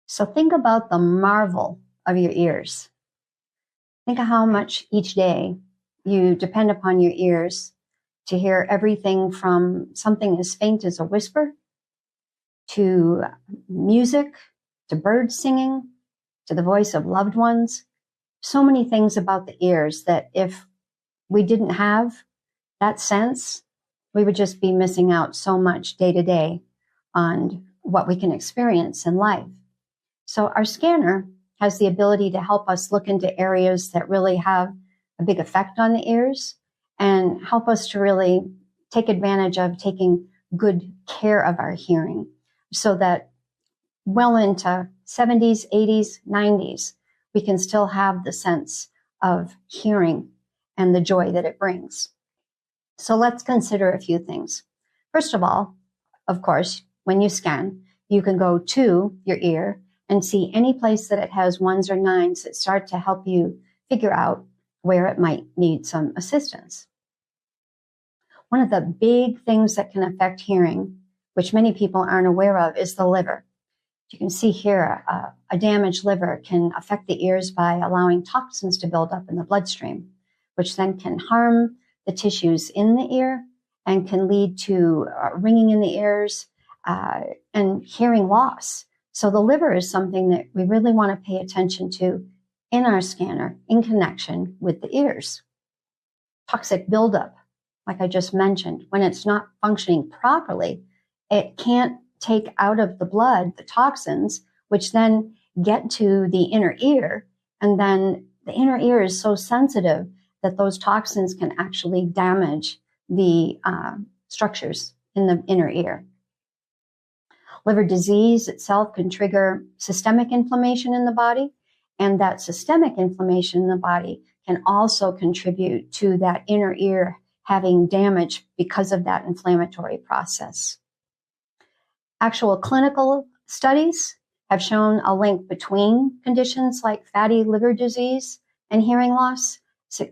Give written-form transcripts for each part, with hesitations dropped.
So think about the marvel of your ears. Think of how much each day you depend upon your ears to hear everything from something as faint as a whisper to music, to birds singing, to the voice of loved ones. So many things about the ears that if we didn't have that sense, we would just be missing out so much day to day on what we can experience in life. So our scanner has the ability to help us look into areas that really have a big effect on the ears and help us to really take advantage of taking good care of our hearing so that well into 70s, 80s, 90s, we can still have the sense of hearing and the joy that it brings. So let's consider a few things. First of all, of course, when you scan, you can go to your ear and see any place that it has ones or nines that start to help you figure out where it might need some assistance. One of the big things that can affect hearing, which many people aren't aware of, is the liver. You can see here a damaged liver can affect the ears by allowing toxins to build up in the bloodstream, which then can harm the tissues in the ear and can lead to ringing in the ears and hearing loss. So the liver is something that we really want to pay attention to in our scanner in connection with the ears. Toxic buildup, like I just mentioned, when it's not functioning properly, it can't take out of the blood the toxins, which then get to the inner ear. And then the inner ear is so sensitive that those toxins can actually damage the structures in the inner ear. Liver disease itself can trigger systemic inflammation in the body, and that systemic inflammation in the body can also contribute to that inner ear having damage because of that inflammatory process. Actual clinical studies have shown a link between conditions like fatty liver disease and hearing loss,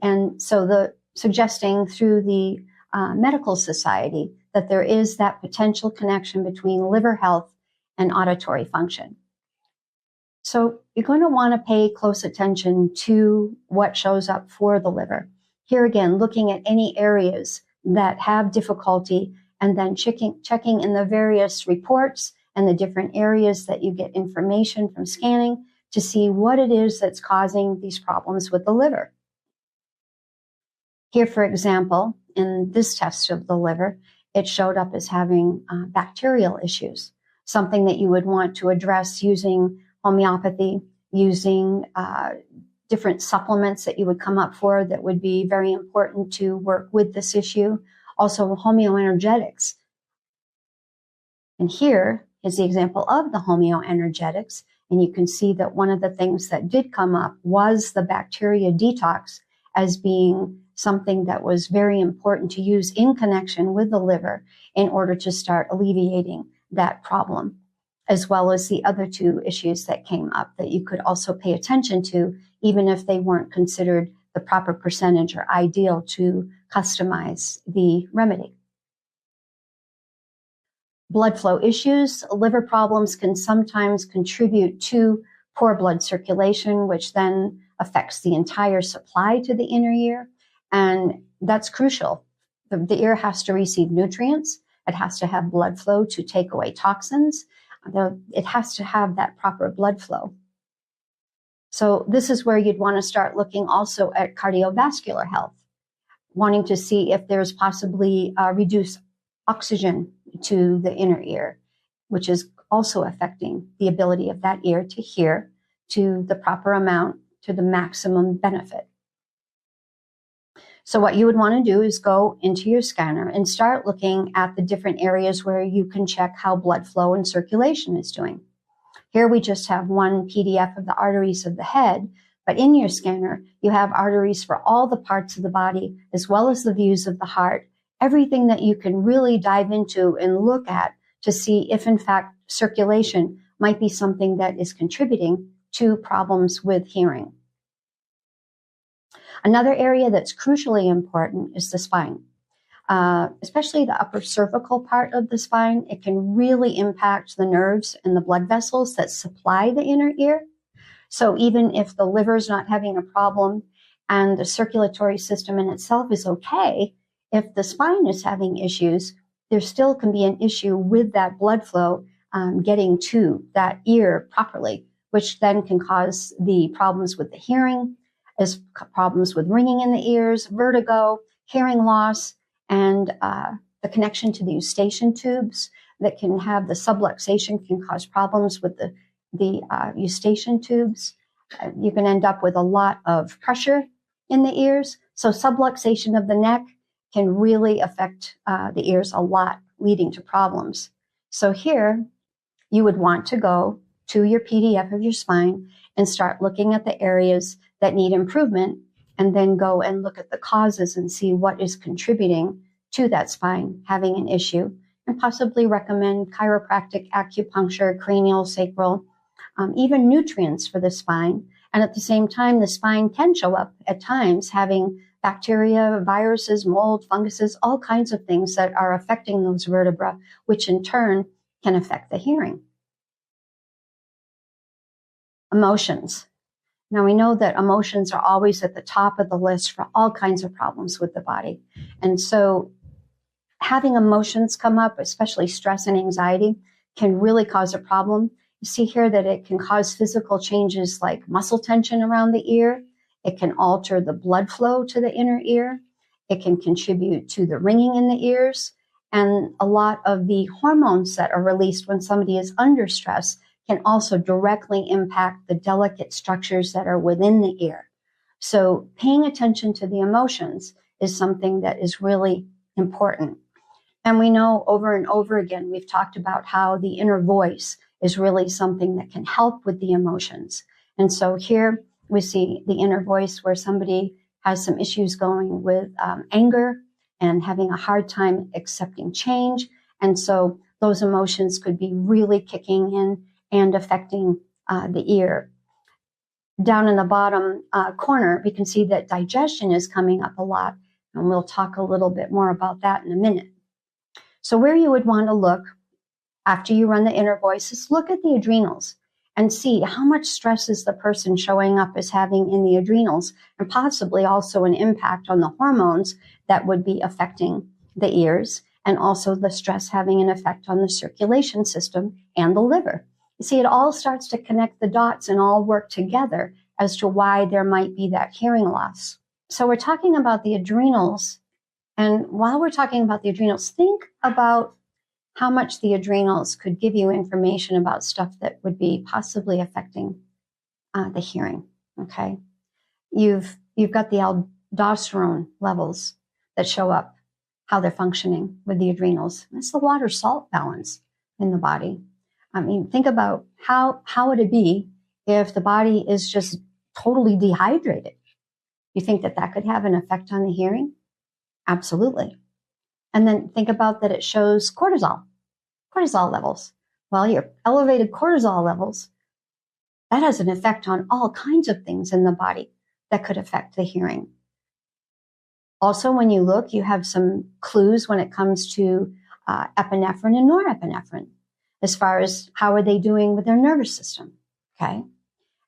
and so suggesting through the medical society that there is that potential connection between liver health and auditory function. So you're going to want to pay close attention to what shows up for the liver. Here again, looking at any areas that have difficulty and then checking in the various reports and the different areas that you get information from scanning to see what it is that's causing these problems with the liver. Here, for example, in this test of the liver, it showed up as having bacterial issues, something that you would want to address using homeopathy, using different supplements that you would come up for that would be very important to work with this issue. Also, homeoenergetics. And here is the example of the homeoenergetics. And you can see that one of the things that did come up was the bacteria detox as being something that was very important to use in connection with the liver in order to start alleviating that problem, as well as the other two issues that came up that you could also pay attention to, even if they weren't considered the proper percentage or ideal to customize the remedy. Blood flow issues, liver problems can sometimes contribute to poor blood circulation, which then affects the entire supply to the inner ear. And that's crucial. The ear has to receive nutrients. It has to have blood flow to take away toxins. It has to have that proper blood flow. So this is where you'd want to start looking also at cardiovascular health, wanting to see if there's possibly reduced oxygen to the inner ear, which is also affecting the ability of that ear to hear to the proper amount, to the maximum benefit. So what you would want to do is go into your scanner and start looking at the different areas where you can check how blood flow and circulation is doing. Here we just have one PDF of the arteries of the head, but in your scanner, you have arteries for all the parts of the body, as well as the views of the heart, everything that you can really dive into and look at to see if, in fact, circulation might be something that is contributing to problems with hearing. Another area that's crucially important is the spine. especially the upper cervical part of the spine. It can really impact the nerves and the blood vessels that supply the inner ear. So even if the liver's not having a problem and the circulatory system in itself is okay, if the spine is having issues, there still can be an issue with that blood flow getting to that ear properly, which then can cause the problems with the hearing, as problems with ringing in the ears, vertigo, hearing loss, and the connection to the eustachian tubes that can have the subluxation can cause problems with the eustachian tubes. You can end up with a lot of pressure in the ears. So subluxation of the neck can really affect the ears a lot, leading to problems. So here, you would want to go to your PDF of your spine and start looking at the areas that need improvement, and then go and look at the causes and see what is contributing to that spine having an issue, and possibly recommend chiropractic, acupuncture, cranial, sacral, even nutrients for the spine. And at the same time, the spine can show up at times having bacteria, viruses, mold, funguses, all kinds of things that are affecting those vertebrae, which in turn can affect the hearing. Emotions. Now we know that emotions are always at the top of the list for all kinds of problems with the body. And so having emotions come up, especially stress and anxiety, can really cause a problem. You see here that it can cause physical changes like muscle tension around the ear. It can alter the blood flow to the inner ear. It can contribute to the ringing in the ears. And a lot of the hormones that are released when somebody is under stress can also directly impact the delicate structures that are within the ear. So paying attention to the emotions is something that is really important. And we know over and over again, we've talked about how the inner voice is really something that can help with the emotions. And so here we see the inner voice where somebody has some issues going with anger and having a hard time accepting change. And so those emotions could be really kicking in and affecting the ear. Down in the bottom corner, we can see that digestion is coming up a lot. And we'll talk a little bit more about that in a minute. So where you would want to look after you run the inner voice is look at the adrenals and see how much stress is the person showing up as having in the adrenals, and possibly also an impact on the hormones that would be affecting the ears, and also the stress having an effect on the circulation system and the liver. You see, it all starts to connect the dots and all work together as to why there might be that hearing loss. So we're talking about the adrenals. And while we're talking about the adrenals, think about how much the adrenals could give you information about stuff that would be possibly affecting the hearing, okay? You've got the aldosterone levels that show up, how they're functioning with the adrenals. It's the water-salt balance in the body. I mean, think about how would it be if the body is just totally dehydrated? You think that could have an effect on the hearing? Absolutely. And then think about that it shows cortisol levels. Well, your elevated cortisol levels, that has an effect on all kinds of things in the body that could affect the hearing. Also, when you look, you have some clues when it comes to epinephrine and norepinephrine, as far as how are they doing with their nervous system, okay?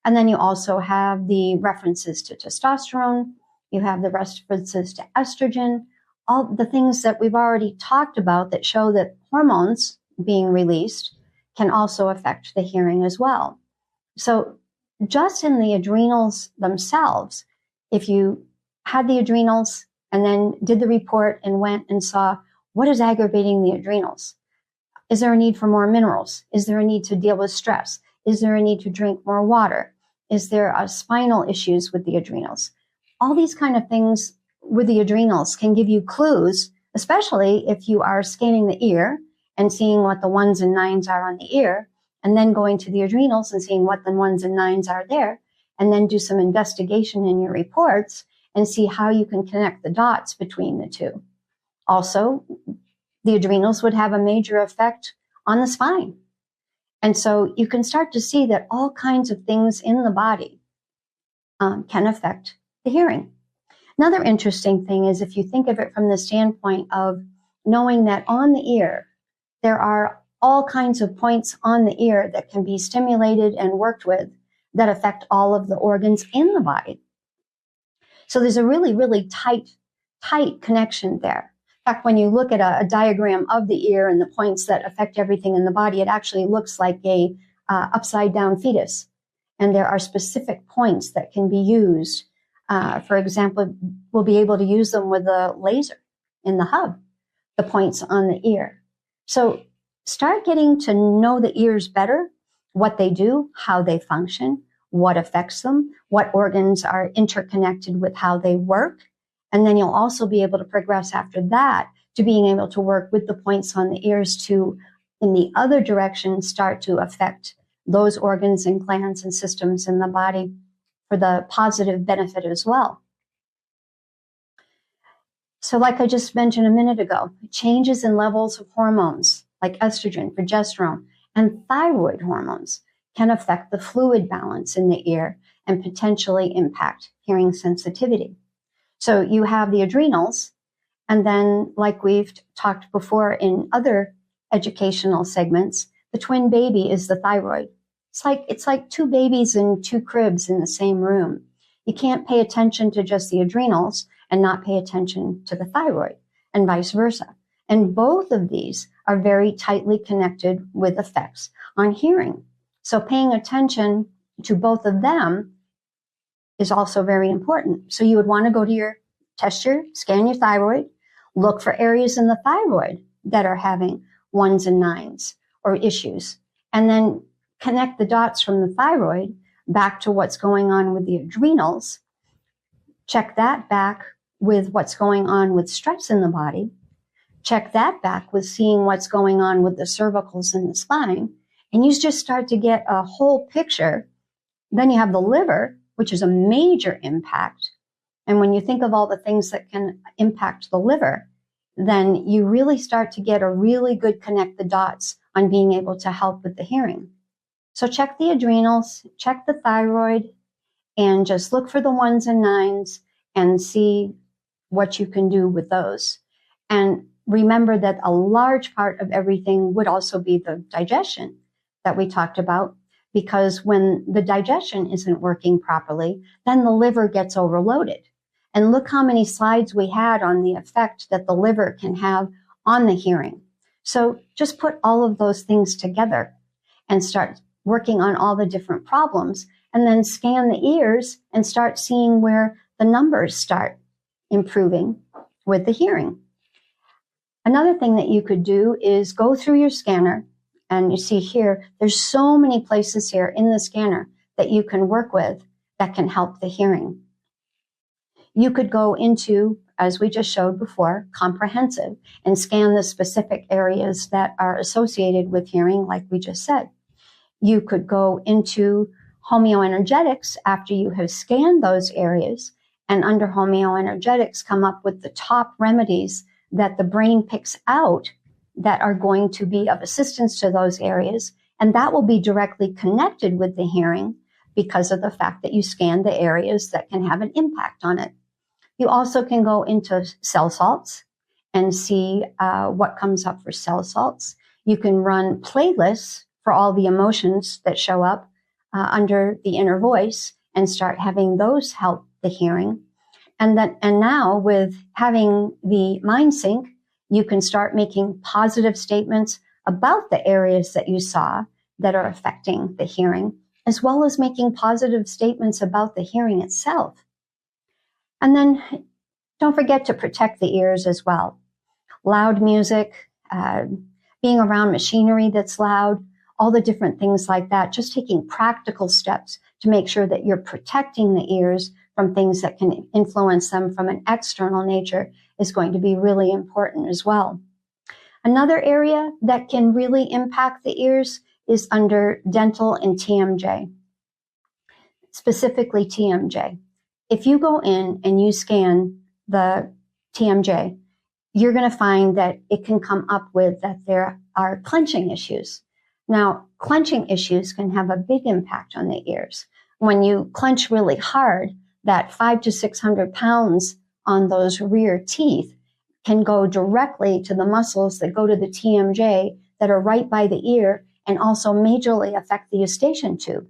And then you also have the references to testosterone, you have the references to estrogen, all the things that we've already talked about that show that hormones being released can also affect the hearing as well. So just in the adrenals themselves, if you had the adrenals and then did the report and went and saw what is aggravating the adrenals, is there a need for more minerals? Is there a need to deal with stress? Is there a need to drink more water? Is there spinal issues with the adrenals? All these kind of things with the adrenals can give you clues, especially if you are scanning the ear and seeing what the 1s and 9s are on the ear, and then going to the adrenals and seeing what the 1s and 9s are there, and then do some investigation in your reports and see how you can connect the dots between the two. Also, the adrenals would have a major effect on the spine. And so you can start to see that all kinds of things in the body can affect the hearing. Another interesting thing is if you think of it from the standpoint of knowing that on the ear, there are all kinds of points on the ear that can be stimulated and worked with that affect all of the organs in the body. So there's a really, really tight connection there. In fact, when you look at a diagram of the ear and the points that affect everything in the body, it actually looks like a upside down fetus. And there are specific points that can be used. For example, we'll be able to use them with a laser in the hub, the points on the ear. So start getting to know the ears better, what they do, how they function, what affects them, what organs are interconnected with how they work. And then you'll also be able to progress after that to being able to work with the points on the ears to, in the other direction, start to affect those organs and glands and systems in the body for the positive benefit as well. So like I just mentioned a minute ago, changes in levels of hormones like estrogen, progesterone, and thyroid hormones can affect the fluid balance in the ear and potentially impact hearing sensitivity. So you have the adrenals, and then like we've talked before in other educational segments, the twin baby is the thyroid. It's like two babies in two cribs in the same room. You can't pay attention to just the adrenals and not pay attention to the thyroid, and vice versa. And both of these are very tightly connected with effects on hearing. So paying attention to both of them is also very important. So you would want to go to scan your thyroid, look for areas in the thyroid that are having 1s and 9s or issues, and then connect the dots from the thyroid back to what's going on with the adrenals. Check that back with what's going on with stress in the body. Check that back with seeing what's going on with the cervicals and the spine. And you just start to get a whole picture. Then you have the liver, which is a major impact. And when you think of all the things that can impact the liver, then you really start to get a really good connect the dots on being able to help with the hearing. So check the adrenals, check the thyroid, and just look for the 1s and 9s and see what you can do with those. And remember that a large part of everything would also be the digestion that we talked about, because when the digestion isn't working properly, then the liver gets overloaded. And look how many slides we had on the effect that the liver can have on the hearing. So just put all of those things together and start working on all the different problems, and then scan the ears and start seeing where the numbers start improving with the hearing. Another thing that you could do is go through your scanner, and you see here, there's so many places here in the scanner that you can work with that can help the hearing. You could go into, as we just showed before, comprehensive, and scan the specific areas that are associated with hearing, like we just said. You could go into homeoenergetics after you have scanned those areas, and under homeoenergetics come up with the top remedies that the brain picks out that are going to be of assistance to those areas. And that will be directly connected with the hearing because of the fact that you scan the areas that can have an impact on it. You also can go into cell salts and see what comes up for cell salts. You can run playlists for all the emotions that show up under the inner voice and start having those help the hearing. And now with having the mind sync, you can start making positive statements about the areas that you saw that are affecting the hearing, as well as making positive statements about the hearing itself. And then don't forget to protect the ears as well. Loud music, being around machinery that's loud, all the different things like that, just taking practical steps to make sure that you're protecting the ears from things that can influence them from an external nature is going to be really important as well. Another area that can really impact the ears is under dental and TMJ, specifically TMJ. If you go in and you scan the TMJ, you're going to find that it can come up with that there are clenching issues. Now, clenching issues can have a big impact on the ears. When you clench really hard, that 500 to 600 pounds on those rear teeth can go directly to the muscles that go to the TMJ that are right by the ear and also majorly affect the eustachian tube.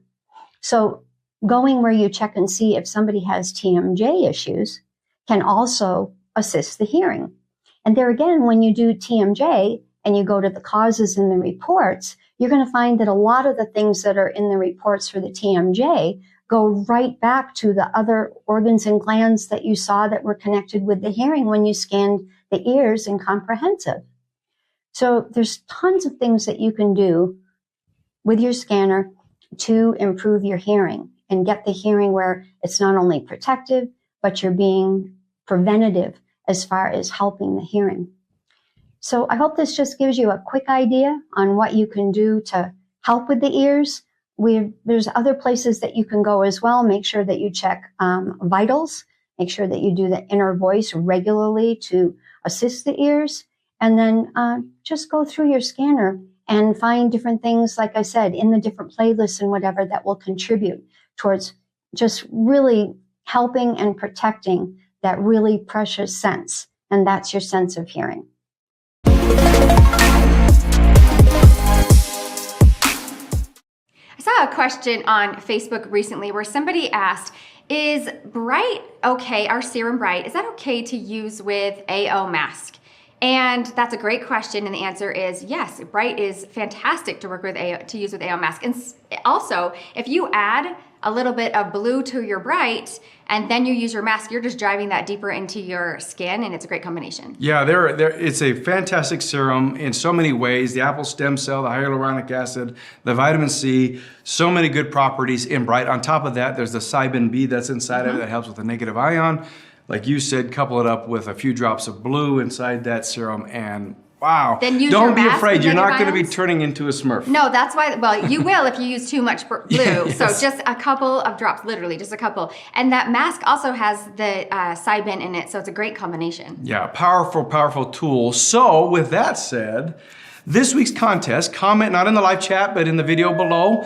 So going where you check and see if somebody has TMJ issues can also assist the hearing. And there again, when you do TMJ and you go to the causes in the reports, you're going to find that a lot of the things that are in the reports for the TMJ go right back to the other organs and glands that you saw that were connected with the hearing when you scanned the ears in comprehensive. So there's tons of things that you can do with your scanner to improve your hearing and get the hearing where it's not only protective, but you're being preventative as far as helping the hearing. So I hope this just gives you a quick idea on what you can do to help with the ears. There's other places that you can go as well. Make sure that you check vitals. Make sure that you do the inner voice regularly to assist the ears. And then just go through your scanner and find different things, like I said, in the different playlists and whatever that will contribute towards just really helping and protecting that really precious sense. And that's your sense of hearing. I saw a question on Facebook recently where somebody asked, is Bright okay, our serum Bright, is that okay to use with AO mask? And that's a great question, and the answer is yes. Bright is fantastic to work with to use with AO mask. And also, if you add a little bit of blue to your Bright and then you use your mask, you're just driving that deeper into your skin, and it's a great combination. Yeah, it's a fantastic serum in so many ways. The apple stem cell, the hyaluronic acid, the vitamin C, so many good properties in Bright. On top of that, there's the Cybin B that's inside of it that helps with the negative ion. Like you said, couple it up with a few drops of blue inside that serum, and wow. Then use Don't your be mask afraid. with You're not negative going to be ions? turning into a Smurf. No, that's why, well, you will if you use too much blue. Yes. So just a couple of drops, literally just a couple. And that mask also has the Cybin in it, so it's a great combination. Yeah, powerful, powerful tool. So with that said, this week's contest, comment not in the live chat, but in the video below.